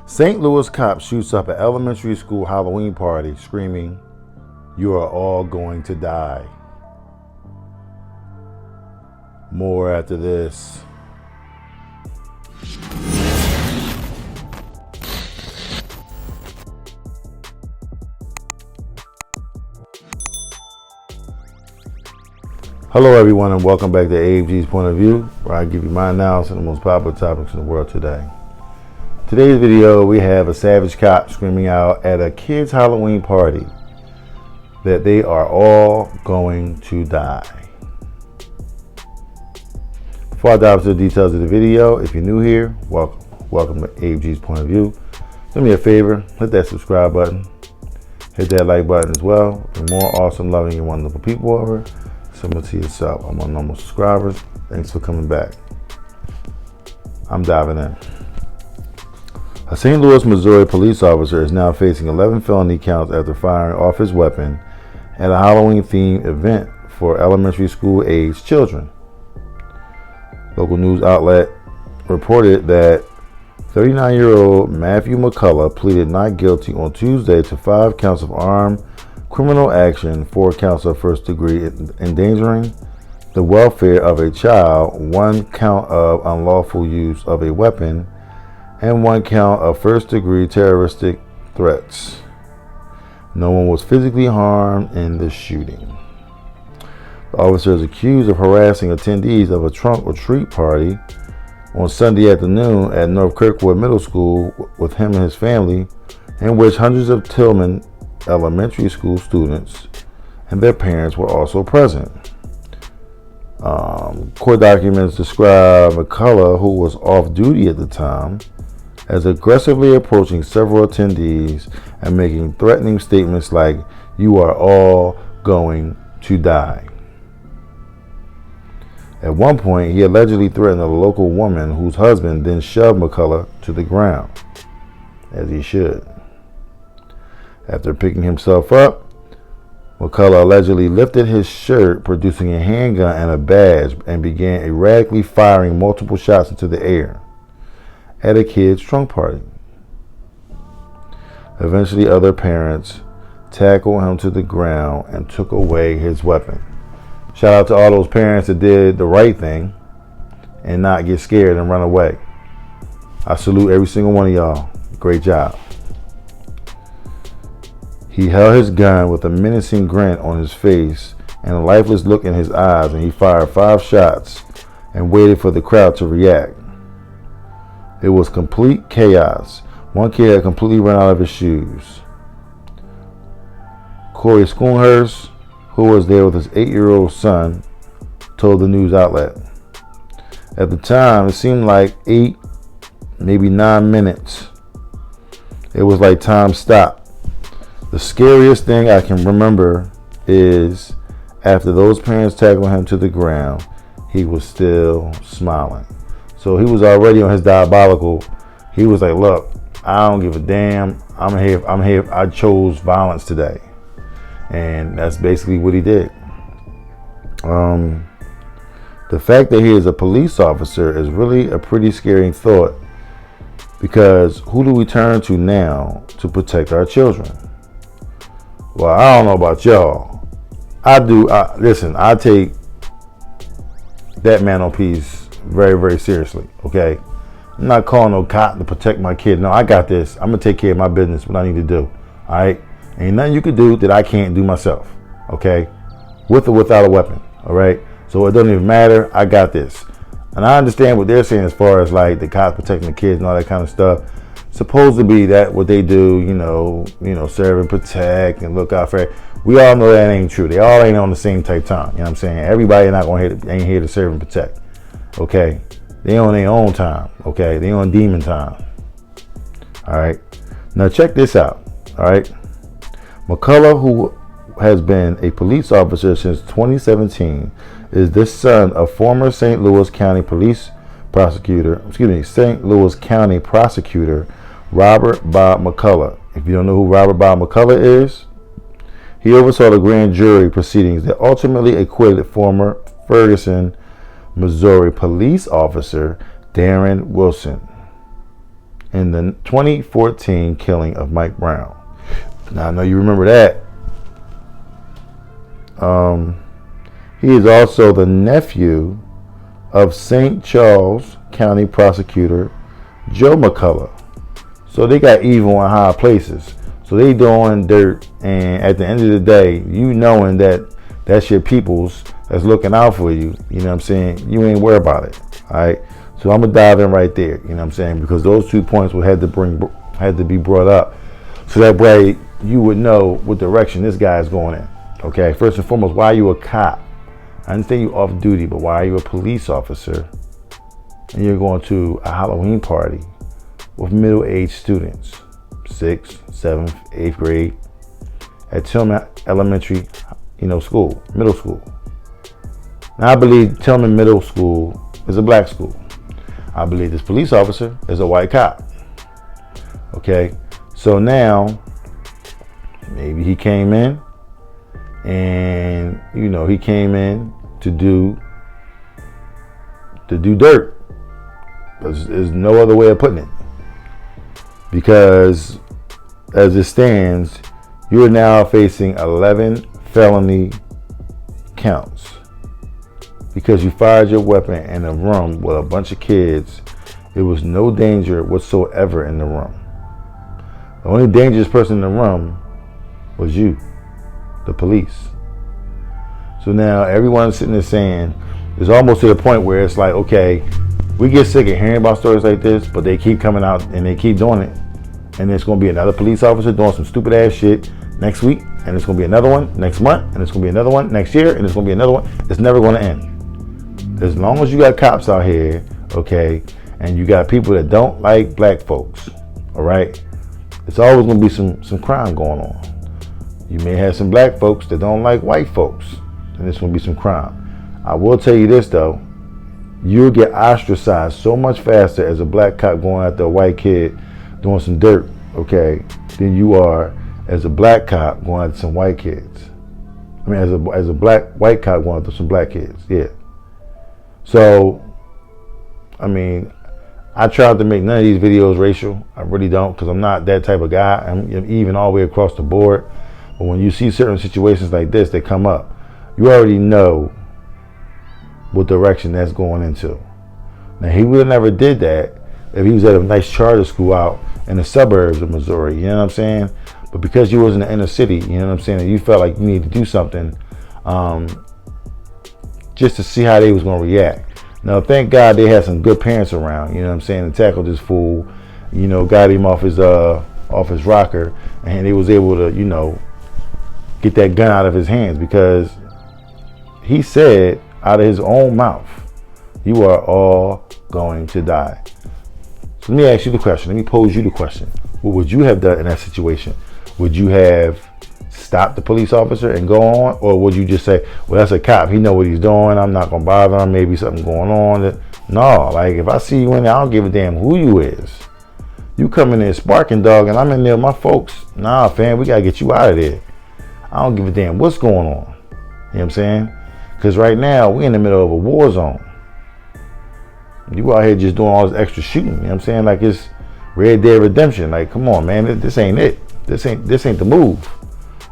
St. Louis cop shoots up an elementary school Halloween party screaming, "You are all going to die." More after this. Hello everyone and welcome back to AFG's Point of View, where I give you my analysis on the most popular topics in the world today. Today's video, we have a savage cop screaming out at a kid's Halloween party that they are all going to die. Before I dive into the details of the video, if you're new here, welcome to AFG's Point of View. Do me a favor, hit that subscribe button, hit that like button as well. For more awesome, loving, and wonderful people over, similar to yourself. I'm on normal subscribers. Thanks for coming back. I'm diving in. A St. Louis, Missouri police officer is now facing 11 felony counts after firing off his weapon at a Halloween-themed event for elementary school-aged children. Local news outlet reported that 39-year-old Matthew McCulloch pleaded not guilty on Tuesday to 5 counts of armed criminal action, 4 counts of first-degree endangering the welfare of a child, 1 count of unlawful use of a weapon, and 1 count of first-degree terroristic threats. No one was physically harmed in the shooting. The officer is accused of harassing attendees of a trunk or treat party on Sunday afternoon at North Kirkwood Middle School with him and his family, in which hundreds of Tillman Elementary School students and their parents were also present. Court documents describe McCulloch, who was off duty at the time, as aggressively approaching several attendees and making threatening statements like, "You are all going to die." At one point, he allegedly threatened a local woman whose husband then shoved McCulloch to the ground, as he should. After picking himself up, McCulloch allegedly lifted his shirt, producing a handgun and a badge, and began erratically firing multiple shots into the air at a kid's trunk party. Eventually, other parents tackled him to the ground and took away his weapon. Shout out to all those parents that did the right thing and not get scared and run away. I salute every single one of y'all. Great job. He held his gun with a menacing grin on his face and a lifeless look in his eyes, and he fired 5 shots and waited for the crowd to react. It was complete chaos. One kid had completely run out of his shoes. Corey Schoonhurst, who was there with his 8-year-old son, told the news outlet. At the time, it seemed like 8, maybe 9 minutes. It was like time stopped. The scariest thing I can remember is after those parents tackled him to the ground, he was still smiling. So he was already on his diabolical. He was like, "Look, I don't give a damn. I'm here. I chose violence today." And that's basically what he did. The fact that he is a police officer is really a pretty scary thought, because who do we turn to now to protect our children? Well, I don't know about y'all. I do. Listen, I take that man piece very, very seriously, okay? I'm not calling no cop to protect my kid. No, I got this. I'm going to take care of my business, what I need to do, all right? Ain't nothing you can do that I can't do myself, okay? With or without a weapon, all right? So it doesn't even matter. I got this. And I understand what they're saying as far as like the cops protecting the kids and all that kind of stuff. Supposed to be that what they do, you know, serve and protect and look out for it. We all know that ain't true. They all ain't on the same type time. You know what I'm saying? Everybody ain't here to serve and protect. Okay? They on their own time. Okay? They on demon time. All right? Now check this out. All right? McCulloch, who has been a police officer since 2017, is the son of former St. Louis County St. Louis County prosecutor Robert Bob McCulloch. If you don't know who Robert Bob McCulloch is, he oversaw the grand jury proceedings that ultimately acquitted former Ferguson, Missouri police officer Darren Wilson in the 2014 killing of Mike Brown. Now I know you remember that. He is also the nephew of St. Charles County Prosecutor Joe McCulloch. So they got evil in high places. So they doing dirt, and at the end of the day, you knowing that that's your peoples that's looking out for you, you know what I'm saying? You ain't worried about it, all right? So I'm gonna dive in right there, you know what I'm saying? Because those 2 points had to be brought up, so that way you would know what direction this guy is going in. Okay, first and foremost, why are you a cop? I understand you off duty, but why are you a police officer and you're going to a Halloween party with middle-aged students, 6th, 7th, 8th grade, at Tillman Elementary School, middle school? Now, I believe Tillman Middle School is a black school. I believe this police officer is a white cop. Okay, so now maybe he came in and he came in to do dirt. There's no other way of putting it, because as it stands, you're now facing 11 felony counts because you fired your weapon in a room with a bunch of kids. There was no danger whatsoever in the room. The only dangerous person in the room was you, the police. So now everyone's sitting there saying, it's almost to the point where it's like, okay, we get sick of hearing about stories like this, but they keep coming out and they keep doing it. And there's going to be another police officer doing some stupid ass shit next week, and it's going to be another one next month, and it's going to be another one next year, and it's going to be another one. It's never going to end. As long as you got cops out here, okay, and you got people that don't like black folks, all right, it's always going to be some crime going on. You may have some black folks that don't like white folks, and there's going to be some crime. I will tell you this, though. You'll get ostracized so much faster as a black cop going after a white kid doing some dirt, okay, than you are as a black cop going after some white kids. I mean, as a white cop going after some black kids, yeah. So, I mean, I tried to make none of these videos racial. I really don't, because I'm not that type of guy. I'm even all the way across the board. But when you see certain situations like this that come up, you already know what direction that's going into. Now, he would have never did that if he was at a nice charter school out in the suburbs of Missouri, you know what I'm saying? But because you was in the inner city, you know what I'm saying, and you felt like you needed to do something just to see how they was going to react. Now, thank God they had some good parents around, you know what I'm saying, and tackled this fool, got him off his rocker, and they was able to, get that gun out of his hands, because he said out of his own mouth, you are all going to die. So let me ask you the question. Let me pose you the question. What would you have done in that situation? Would you have stopped the police officer and go on? Or would you just say, well, that's a cop. He know what he's doing. I'm not going to bother him. Maybe something going on. No, like if I see you in there, I don't give a damn who you is. You come in there sparking, dog, and I'm in there with my folks. Nah, fam, we got to get you out of there. I don't give a damn what's going on. You know what I'm saying? Because right now, we're in the middle of a war zone. You out here just doing all this extra shooting. You know what I'm saying? Like it's Red Dead Redemption. Like, come on, man. This ain't it. This ain't the move.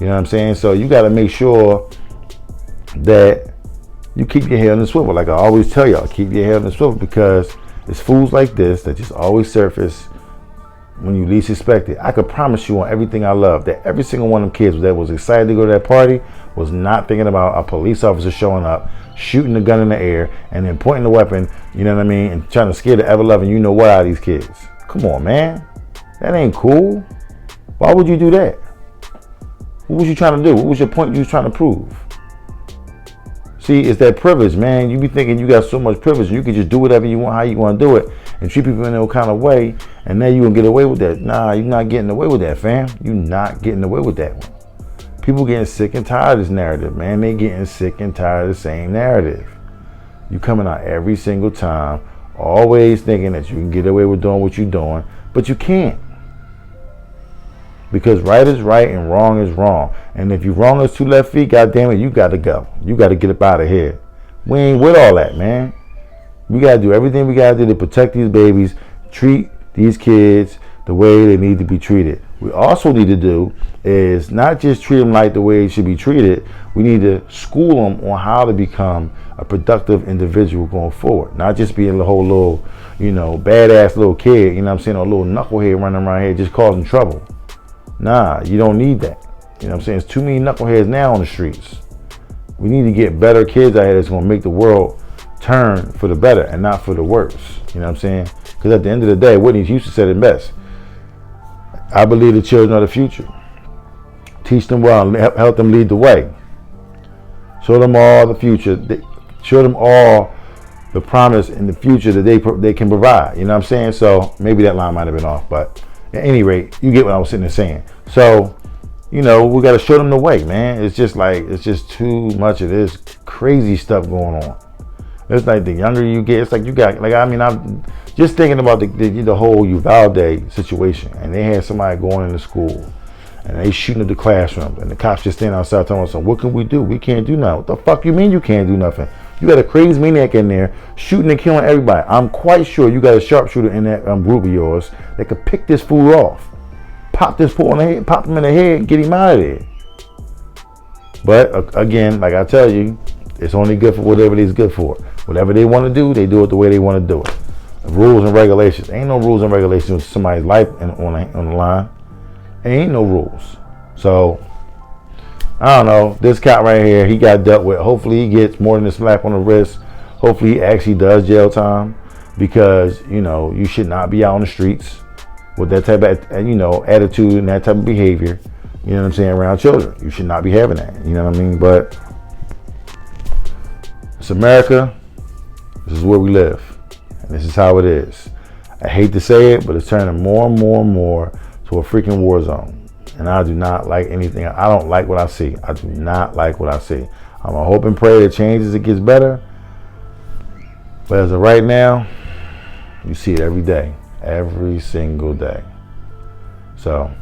You know what I'm saying? So you got to make sure that you keep your head on the swivel. Like I always tell y'all, keep your head on the swivel, because it's fools like this that just always surface when you least expect it. I could promise you on everything I love that every single one of them kids that was excited to go to that party was not thinking about a police officer showing up, shooting the gun in the air, and then pointing the weapon, you know what I mean, and trying to scare the ever-loving you-know-what out of these kids. Come on, man. That ain't cool. Why would you do that? What was you trying to do? What was your point you was trying to prove? See, it's that privilege, man. You be thinking you got so much privilege, you can just do whatever you want, how you want to do it, and treat people in no kind of way, and then you gonna get away with that. Nah, you're not getting away with that, fam. You're not getting away with that one. People getting sick and tired of this narrative, man. They getting sick and tired of the same narrative. You coming out every single time, always thinking that you can get away with doing what you're doing, but you can't. Because right is right and wrong is wrong. And if you wrong us 2 left feet, goddamn it, you got to go. You got to get up out of here. We ain't with all that, man. We got to do everything we got to do to protect these babies, treat these kids the way they need to be treated. We also need to do is not just treat them like the way they should be treated. We need to school them on how to become a productive individual going forward. Not just being the whole little, badass little kid, or a little knucklehead running around here just causing trouble. Nah, you don't need that. There's too many knuckleheads now on the streets. We need to get better kids out here that's going to make the world turn for the better and not for the worse. Because at the end of the day, Whitney Houston said it best. I believe the children are the future. Teach them well and help them lead the way. Show them all the future. Show them all the promise in the future that they can provide. So maybe that line might have been off, but at any rate, you get what I was sitting there saying. So, we got to show them the way, man. It's just too much of this crazy stuff going on. It's like the younger you get, it's like I'm just thinking about the whole Uvalde situation, and they had somebody going into school, and they shooting at the classroom, and the cops just standing outside telling us, what can we do? We can't do nothing. What the fuck you mean you can't do nothing? You got a crazy maniac in there shooting and killing everybody. I'm quite sure you got a sharpshooter in that group of yours that could pick this fool off. Pop this fool in the head, pop him in the head, get him out of there. But again, like I tell you, it's only good for whatever it's good for. Whatever they want to do, they do it the way they want to do it. Rules and regulations. Ain't no rules and regulations with somebody's life on the line. Ain't no rules. So, I don't know. This cop right here, he got dealt with. Hopefully he gets more than a slap on the wrist. Hopefully he actually does jail time. Because, you should not be out on the streets with that type of, attitude and that type of behavior, around children. You should not be having that, But it's America. This is where we live. And this is how it is. I hate to say it, but it's turning more and more and more to a freaking war zone. And I do not like anything. I don't like what I see. I do not like what I see. I'm going to hope and pray it changes, it gets better. But as of right now, you see it every day. Every single day. So,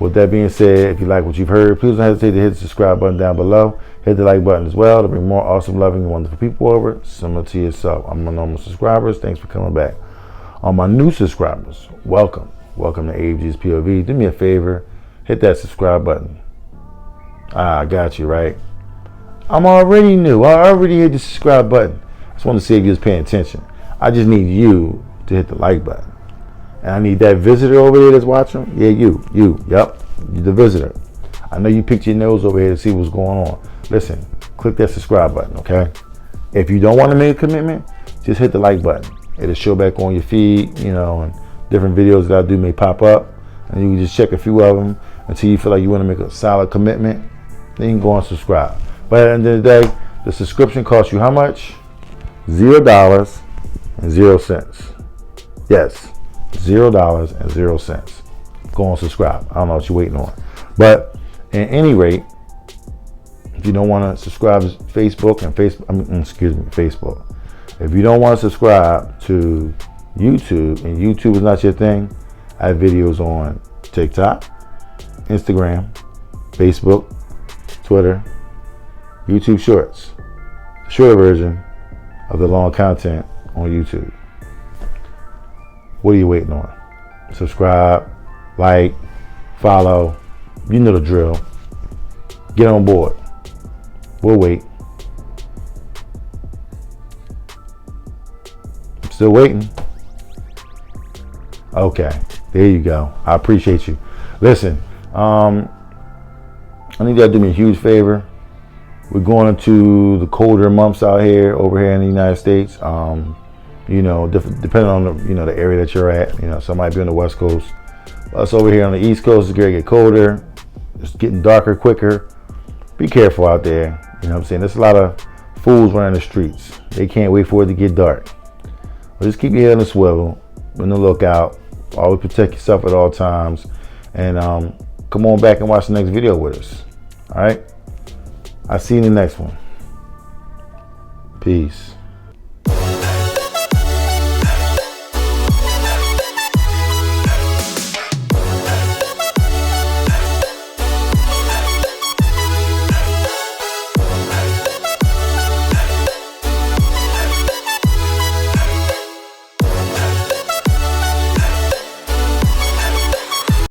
with that being said, if you like what you've heard, please don't hesitate to hit the subscribe button down below. Hit the like button as well to bring more awesome, loving, and wonderful people over, similar to yourself. I'm my normal subscribers. Thanks for coming back. On my new subscribers, welcome. Welcome to ABG's POV. Do me a favor. Hit that subscribe button. I got you, right? I'm already new. I already hit the subscribe button. I just want to see if you're paying attention. I just need you to hit the like button. And I need that visitor over there that's watching. Yeah, you. Yep. You're the visitor. I know you picked your nose over here to see what's going on. Listen, click that subscribe button, okay? If you don't want to make a commitment, just hit the like button. It'll show back on your feed, and different videos that I do may pop up. And you can just check a few of them until you feel like you want to make a solid commitment. Then you can go and subscribe. But at the end of the day, the subscription costs you how much? $0 and 0 cents. Yes, $0 Go on, subscribe. I don't know what you're waiting on. But at any rate, if you don't want to subscribe to Facebook. If you don't want to subscribe to YouTube, and YouTube is not your thing, I have videos on TikTok, Instagram, Facebook, Twitter, YouTube Shorts, the shorter version of the long content on YouTube. What are you waiting on? Subscribe, like, follow. You know the drill. Get on board. We'll wait. I'm still waiting. Okay, there you go. I appreciate you. Listen, I need you to do me a huge favor. We're going into the colder months out here, over here in the United States. Depending on the area that you're at. Some might be on the West Coast. Us over here on the East Coast, it's going to get colder. It's getting darker quicker. Be careful out there. There's a lot of fools running the streets. They can't wait for it to get dark. But just keep your head on the swivel. Be on the lookout. Always protect yourself at all times. And come on back and watch the next video with us. All right? I'll see you in the next one. Peace.